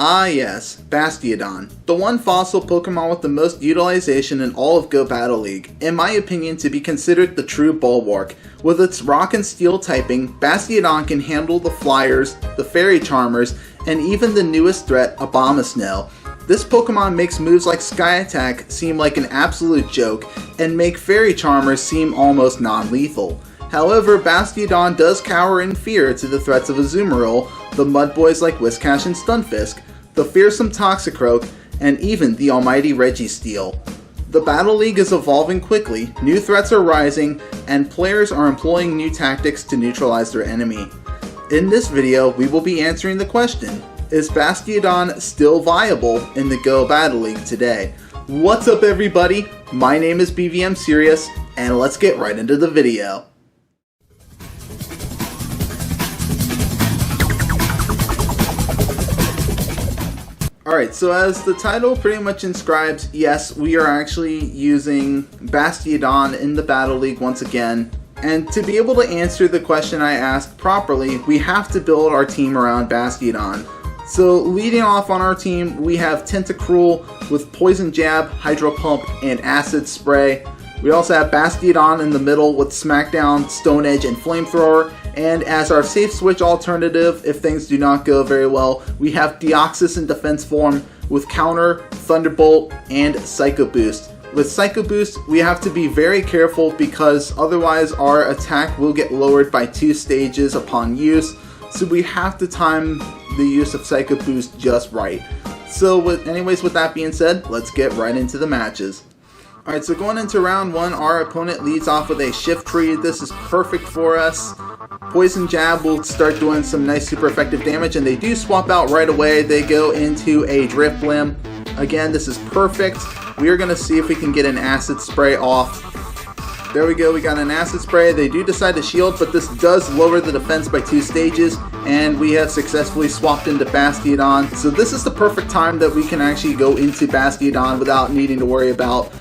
Ah yes, Bastiodon, the one fossil Pokemon with the most utilization in all of Go Battle League, in my opinion to be considered the true bulwark. With its Rock and Steel typing, Bastiodon can handle the Flyers, the Fairy Charmers, and even the newest threat, Abomasnow. This Pokemon makes moves like Sky Attack seem like an absolute joke, and make Fairy Charmers seem almost non-lethal. However, Bastiodon does cower in fear to the threats of Azumarill, the Mudboys like Whiscash and Stunfisk, the fearsome Toxicroak, and even the almighty Registeel. The Battle League is evolving quickly, new threats are rising, and players are employing new tactics to neutralize their enemy. In this video, we will be answering the question, is Bastiodon still viable in the Go Battle League today? What's up everybody, my name is BVMSerious, and let's get right into the video. Alright, so as the title pretty much inscribes, yes, we are actually using Bastiodon in the Battle League once again. And to be able to answer the question I asked properly, we have to build our team around Bastiodon. So leading off on our team, we have Tentacruel with Poison Jab, Hydro Pump, and Acid Spray. We also have Bastiodon in the middle with Smackdown, Stone Edge, and Flamethrower. And as our safe switch alternative, if things do not go very well, we have Deoxys in defense form with Counter, Thunderbolt, and Psycho Boost. With Psycho Boost, we have to be very careful because otherwise our attack will get lowered by 2 stages upon use. So we have to time the use of Psycho Boost just right. So with that being said, let's get right into the matches. Alright, so going into round 1, our opponent leads off with a Shiftry. This is perfect for us. Poison Jab will start doing some nice super effective damage, and they do swap out right away. They go into a Drifblim. Again, this is perfect. We are going to see if we can get an Acid Spray off. There we go, we got an Acid Spray. They do decide to shield, but this does lower the defense by 2 stages, and we have successfully swapped into Bastiodon. So this is the perfect time that we can actually go into Bastiodon without needing to worry about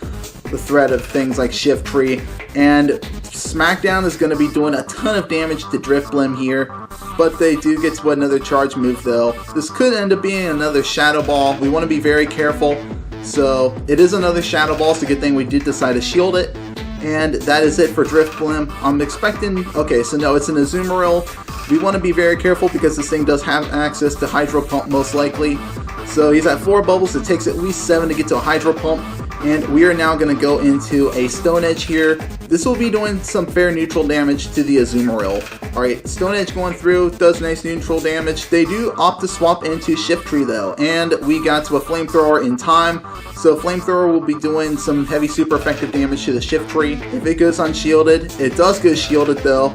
the threat of things like Shiftry. And Smackdown is going to be doing a ton of damage to Drifblim here, but they do get to another charge move though. This could end up being another Shadow Ball. We want to be very careful. So it is another Shadow Ball, so good thing we did decide to shield it. And that is it for Drifblim. I'm expecting, okay, so no, it's an Azumarill. We want to be very careful because this thing does have access to Hydro Pump most likely. So he's at 4 bubbles, it takes at least 7 to get to a Hydro Pump. And we are now going to go into a Stone Edge here. This will be doing some fair neutral damage to the Azumarill. Alright, Stone Edge going through, does nice neutral damage. They do opt to swap into Shiftry though, and we got to a Flamethrower in time. So Flamethrower will be doing some heavy super effective damage to the Shiftry. If it goes unshielded, it does go shielded though,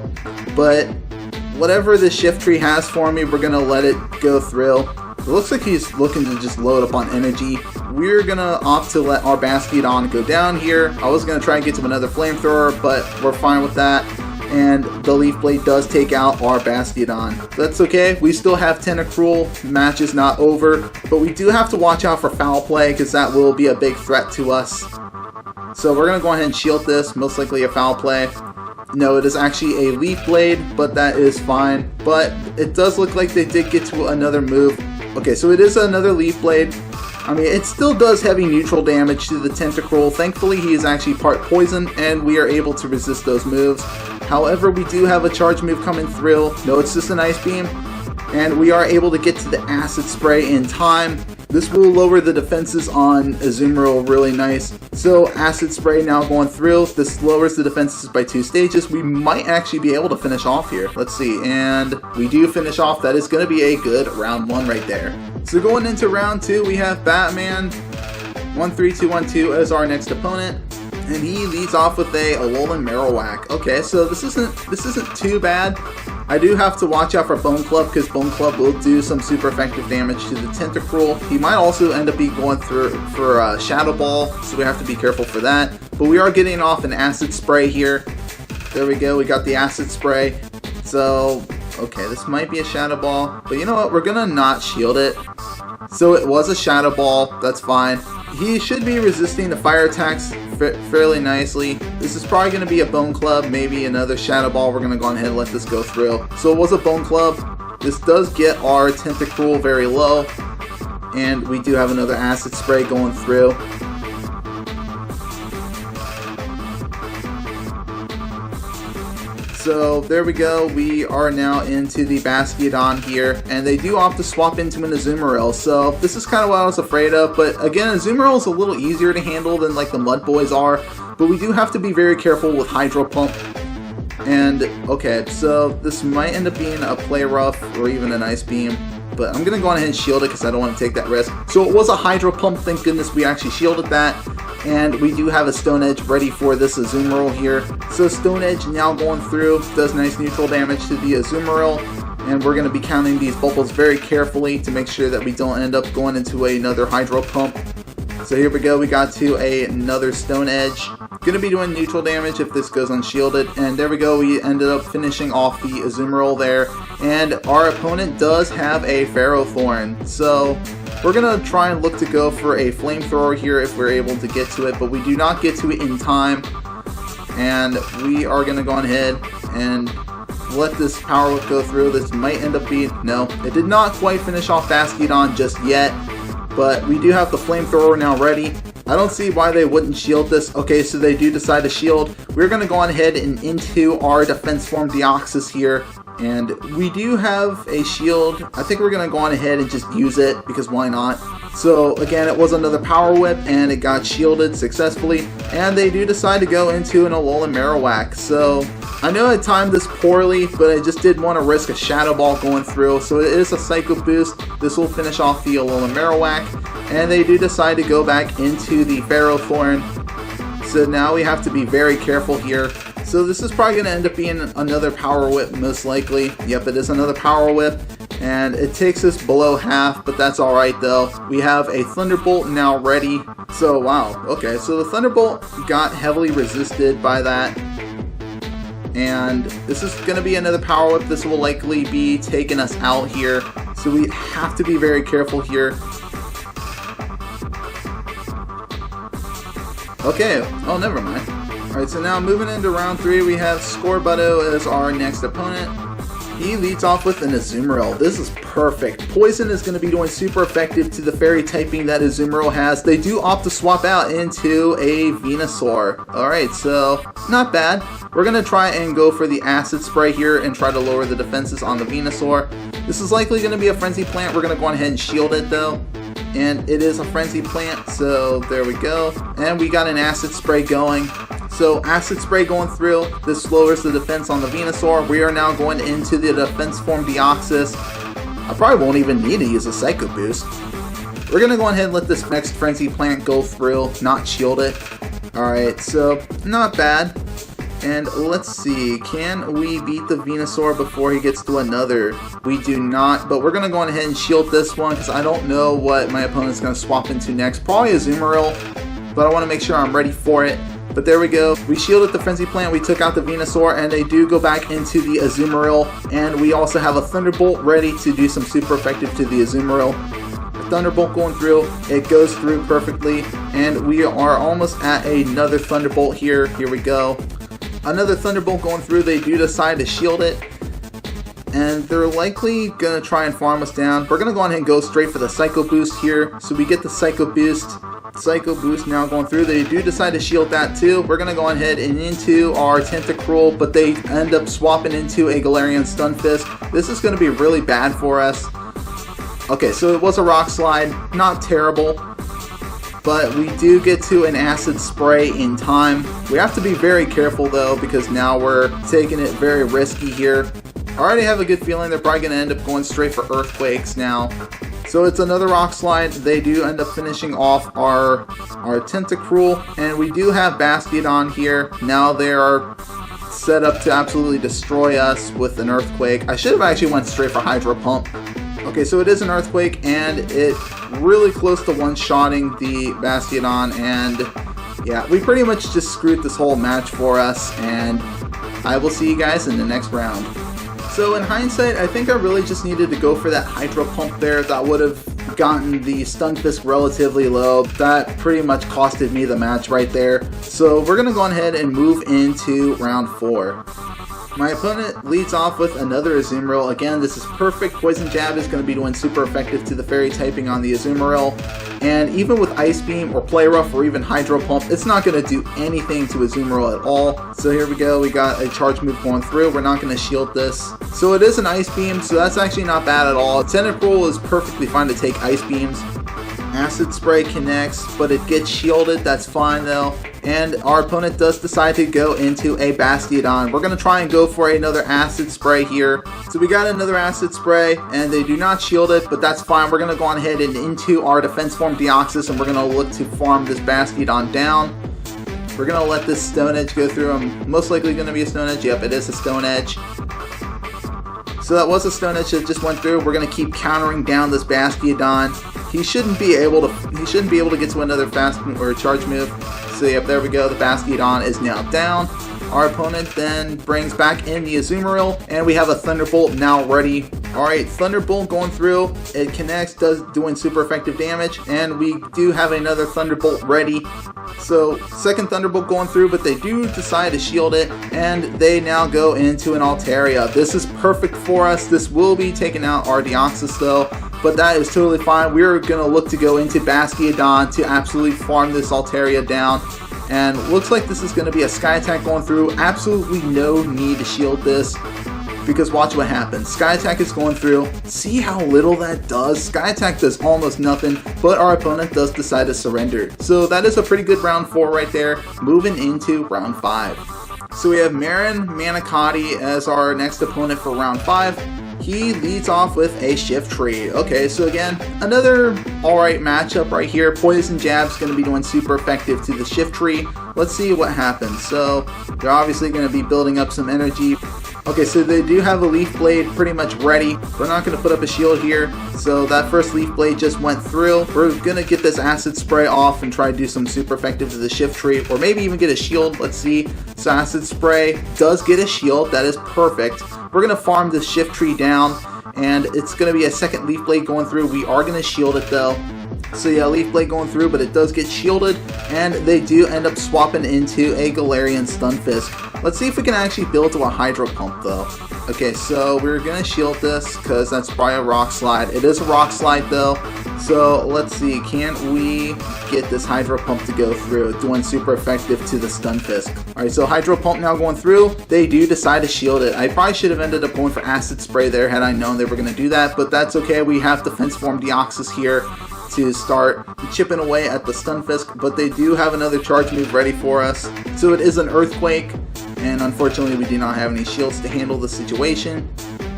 but whatever the Shiftry has for me, we're going to let it go through. It looks like he's looking to just load up on energy. We're gonna opt to let our Bastiodon go down here. I was gonna try and get to another Flamethrower, but we're fine with that. And the Leaf Blade does take out our Bastiodon. That's okay, we still have Tentacruel, match is not over, but we do have to watch out for foul play because that will be a big threat to us. So we're gonna go ahead and shield this, most likely a foul play. No, it is actually a Leaf Blade, but that is fine. But it does look like they did get to another move. Okay, so it is another Leaf Blade. I mean, it still does heavy neutral damage to the Tentacruel. Thankfully, he is actually part poison, and we are able to resist those moves. However, we do have a charge move coming through. No, it's just an Ice Beam. And we are able to get to the Acid Spray in time. This will lower the defenses on Azumarill really nice. So Acid Spray now going through. This lowers the defenses by 2 stages. We might actually be able to finish off here. Let's see. And we do finish off. That is going to be a good round 1 right there. So going into round 2, we have Batman 13212 as our next opponent. And he leads off with a Alolan Mravunac. Okay, so this isn't too bad. I do have to watch out for Bone Club because Bone Club will do some super effective damage to the Tentacruel. He might also end up going through for Shadow Ball, so we have to be careful for that. But we are getting off an Acid Spray here. There we go, we got the Acid Spray. So, okay, this might be a Shadow Ball, but you know what, we're gonna not shield it. So it was a Shadow Ball, that's fine. He should be resisting the fire attacks fairly nicely. This is probably going to be a Bone Club, maybe another Shadow Ball. We're going to go ahead and let this go through. So it was a Bone Club. This does get our Tentacruel very low. And we do have another acid spray going through. So there we go, we are now into the Bastiodon here, and they do opt to swap into an Azumarill, so this is kind of what I was afraid of, but again, Azumarill is a little easier to handle than like the Mud Boys are, but we do have to be very careful with Hydro Pump. And okay, so this might end up being a Play Rough or even an Ice Beam, but I'm going to go on ahead and shield it because I don't want to take that risk. So it was a Hydro Pump, thank goodness we actually shielded that. And we do have a Stone Edge ready for this Azumarill here. So Stone Edge now going through, does nice neutral damage to the Azumarill. And we're going to be counting these bubbles very carefully to make sure that we don't end up going into another Hydro Pump. So here we go, we got to another Stone Edge. Going to be doing neutral damage if this goes unshielded. And there we go, we ended up finishing off the Azumarill there. And our opponent does have a Ferrothorn. So we're going to try and look to go for a Flamethrower here if we're able to get to it. But we do not get to it in time. And we are going to go ahead and let this Power Whip go through. This might end up being... No, it did not quite finish off Bastiodon just yet. But we do have the Flamethrower now ready. I don't see why they wouldn't shield this. Okay, so they do decide to shield. We're going to go on ahead and into our Defense Form Deoxys here. And we do have a shield. I think we're going to go on ahead and just use it, because why not? So again, it was another Power Whip, and it got shielded successfully. And they do decide to go into an Alolan Mravunac. So I know I timed this poorly, but I just did want to risk a Shadow Ball going through. So it is a Psycho Boost. This will finish off the Alolan Mravunac. And they do decide to go back into the Ferrothorn. So now we have to be very careful here. So this is probably going to end up being another Power Whip, most likely. Yep, it is another Power Whip. And it takes us below half, but that's alright though. We have a Thunderbolt now ready. So wow, okay, so the Thunderbolt got heavily resisted by that. And this is going to be another Power Whip. This will likely be taking us out here. So we have to be very careful here. Okay, oh never mind. Alright, so now moving into round 3, we have Scorbutto as our next opponent. He leads off with an Azumarill. This is perfect. Poison is going to be doing super effective to the fairy typing that Azumarill has. They do opt to swap out into a Venusaur. Alright, so not bad. We're going to try and go for the Acid Spray here and try to lower the defenses on the Venusaur. This is likely going to be a Frenzy Plant. We're going to go ahead and shield it though. And it is a Frenzy Plant, so there we go. And we got an Acid Spray going. So Acid Spray going through, this lowers the defense on the Venusaur. We are now going into the Defense Form Deoxys. I probably won't even need to use a Psycho Boost. We're going to go ahead and let this next Frenzy Plant go through, not shield it. Alright, so not bad. And let's see, can we beat the Venusaur before he gets to another? We do not, but we're going to go ahead and shield this one because I don't know what my opponent's going to swap into next. Probably a Azumarill, but I want to make sure I'm ready for it. But there we go. We shielded the Frenzy Plant, we took out the Venusaur, and they do go back into the Azumarill. And we also have a Thunderbolt ready to do some super effective to the Azumarill. The Thunderbolt going through, it goes through perfectly. And we are almost at another Thunderbolt here. Here we go. Another Thunderbolt going through, they do decide to shield it. And they're likely going to try and farm us down. We're going to go ahead and go straight for the Psycho Boost here. So we get the Psycho Boost. Psycho Boost now going through. They do decide to shield that too. We're going to go ahead and into our Tentacruel, but they end up swapping into a Galarian Stunfisk. This is going to be really bad for us. Okay, so it was a Rock Slide. Not terrible. But we do get to an Acid Spray in time. We have to be very careful though, because now we're taking it very risky here. I already have a good feeling they're probably going to end up going straight for Earthquakes now. So it's another Rock Slide. They do end up finishing off our Tentacruel. And we do have Bastiodon here. Now they are set up to absolutely destroy us with an Earthquake. I should have actually went straight for Hydro Pump. Okay, so it is an Earthquake, and it really close to one-shotting the Bastiodon, and yeah, we pretty much just screwed this whole match for us, and I will see you guys in the next round. So in hindsight, I think I really just needed to go for that Hydro Pump there. That would have gotten the Stunfisk relatively low. That pretty much costed me the match right there. So we're going to go ahead and move into round 4. My opponent leads off with another Azumarill. Again, this is perfect. Poison Jab is going to be doing super effective to the fairy typing on the Azumarill. And even with Ice Beam or Play Rough or even Hydro Pump, it's not going to do anything to Azumarill at all. So here we go, we got a charge move going through. We're not going to shield this. So it is an Ice Beam, so that's actually not bad at all. Tentacruel is perfectly fine to take Ice Beams. Acid Spray connects, but it gets shielded. That's fine though. And our opponent does decide to go into a Bastiodon. We're going to try and go for another Acid Spray here. So we got another Acid Spray, and they do not shield it, but that's fine. We're going to go on ahead and into our Defense Form Deoxys, and we're going to look to farm this Bastiodon down. We're going to let this Stone Edge go through. I'm most likely going to be a Stone Edge. Yep, it is a Stone Edge. So that was a Stone Edge that just went through. We're going to keep countering down this Bastiodon. He shouldn't be able to get to another fast or charge move. So yep, there we go. The Bastiodon is now down. Our opponent then brings back in the Azumarill, and we have a Thunderbolt now ready. Alright, Thunderbolt going through. It connects, doing super effective damage, and we do have another Thunderbolt ready. So, second Thunderbolt going through, but they do decide to shield it, and they now go into an Altaria. This is perfect for us. This will be taking out our Deoxys though, but that is totally fine. We're going to look to go into Bastiodon to absolutely farm this Altaria down. And looks like this is going to be a Sky Attack going through. Absolutely no need to shield this, because watch what happens. Sky Attack is going through. See how little that does? Sky Attack does almost nothing, but our opponent does decide to surrender. So that is a pretty good round 4 right there. Moving into round 5. So we have Marin Manicotti as our next opponent for round 5. He leads off with a Shift Tree. Okay, so again, another alright matchup right here. Poison Jab's going to be doing super effective to the Shift Tree. Let's see what happens. So they're obviously going to be building up some energy. Okay, so they do have a Leaf Blade pretty much ready. We're not going to put up a shield here. So that first Leaf Blade just went through. We're going to get this Acid Spray off and try to do some super effective to the Shift Tree, or maybe even get a shield. Let's see. So Acid Spray does get a shield. That is perfect. We're going to farm this Shift Tree down, and it's going to be a second Leaf Blade going through. We are going to shield it though. So yeah, Leaf Blade going through, but it does get shielded, and they do end up swapping into a Galarian Stunfisk. Let's see if we can actually build to a Hydro Pump though. Okay, so we're going to shield this because that's probably a Rock Slide. It is a Rock Slide though. So let's see, can we get this Hydro Pump to go through, doing super effective to the Stunfisk. Alright, so Hydro Pump now going through. They do decide to shield it. I probably should have ended up going for Acid Spray there had I known they were going to do that, but that's okay. We have Defense Form Deoxys here to start chipping away at the Stunfisk, but they do have another charge move ready for us. So it is an Earthquake, and unfortunately we do not have any shields to handle the situation.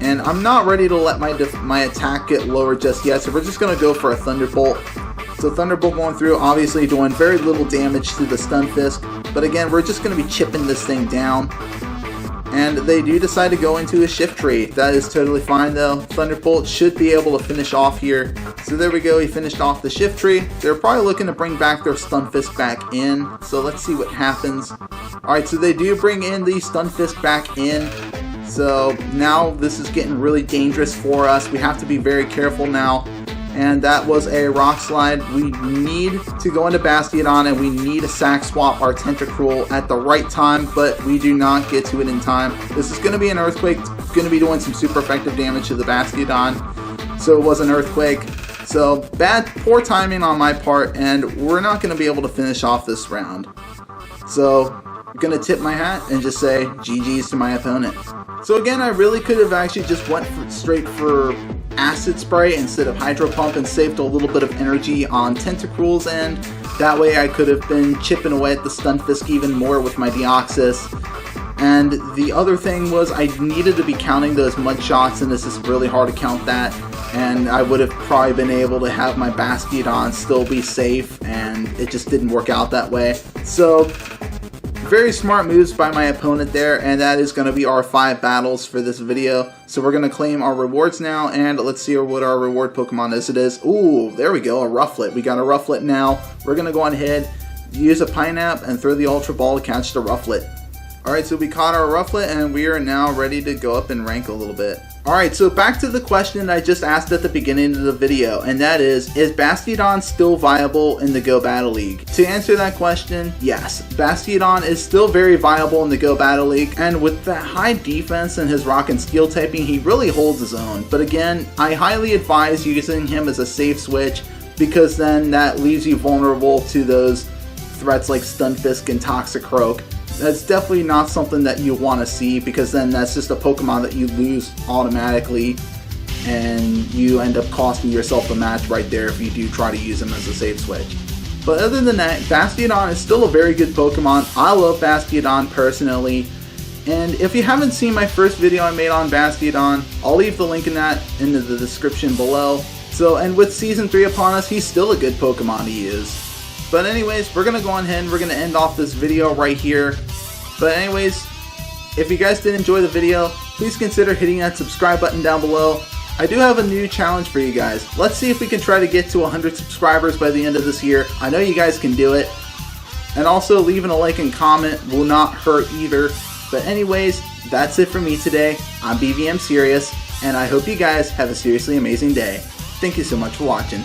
And I'm not ready to let my attack get lower just yet, so we're just going to go for a Thunderbolt. So Thunderbolt going through, obviously doing very little damage to the Stunfisk, but again, we're just going to be chipping this thing down. And they do decide to go into a Shift Tree. That is totally fine though. Thunderbolt should be able to finish off here. So there we go, he finished off the Shift Tree. They're probably looking to bring back their Stunfisk back in. So let's see what happens. Alright, so they do bring in the Stunfisk back in. So now this is getting really dangerous for us. We have to be very careful now. And that was a Rock Slide. We need to go into Bastiodon, and we need to sack swap our Tentacruel at the right time, but we do not get to it in time. This is going to be an Earthquake. It's going to be doing some super effective damage to the Bastiodon. So it was an Earthquake. So poor timing on my part, and we're not going to be able to finish off this round. So I'm going to tip my hat and just say GG's to my opponent. So again, I really could have actually just went straight for Acid Spray instead of Hydro Pump and saved a little bit of energy on Tentacruel's end. That way I could have been chipping away at the Stunfisk even more with my Deoxys. And the other thing was I needed to be counting those Mud Shots, and this is really hard to count that. And I would have probably been able to have my Bastiodon still be safe, and it just didn't work out that way. So very smart moves by my opponent there, and that is going to be our 5 battles for this video. So we're going to claim our rewards now, and let's see what our reward Pokemon is. It is, ooh, there we go, a Rufflet. We got a Rufflet now. We're going to go on ahead, use a Pineapple, and throw the Ultra Ball to catch the Rufflet. Alright, so we caught our Rufflet and we are now ready to go up and rank a little bit. Alright, so back to the question I just asked at the beginning of the video, and that is Bastiodon still viable in the Go Battle League? To answer that question, yes. Bastiodon is still very viable in the Go Battle League, and with that high defense and his rock and steel typing, he really holds his own. But again, I highly advise using him as a safe switch, because then that leaves you vulnerable to those threats like Stunfisk and Toxicroak. That's definitely not something that you want to see, because then that's just a Pokemon that you lose automatically and you end up costing yourself the match right there if you do try to use him as a safe switch. But other than that, Bastiodon is still a very good Pokemon. I love Bastiodon personally, and if you haven't seen my first video I made on Bastiodon, I'll leave the link in that in the description below. So, and with Season 3 upon us, he's still a good Pokemon to use. But anyways, we're going to go on ahead and we're going to end off this video right here. But anyways, if you guys did enjoy the video, please consider hitting that subscribe button down below. I do have a new challenge for you guys. Let's see if we can try to get to 100 subscribers by the end of this year. I know you guys can do it. And also leaving a like and comment will not hurt either. But anyways, that's it for me today. I'm BVMSerious, and I hope you guys have a seriously amazing day. Thank you so much for watching.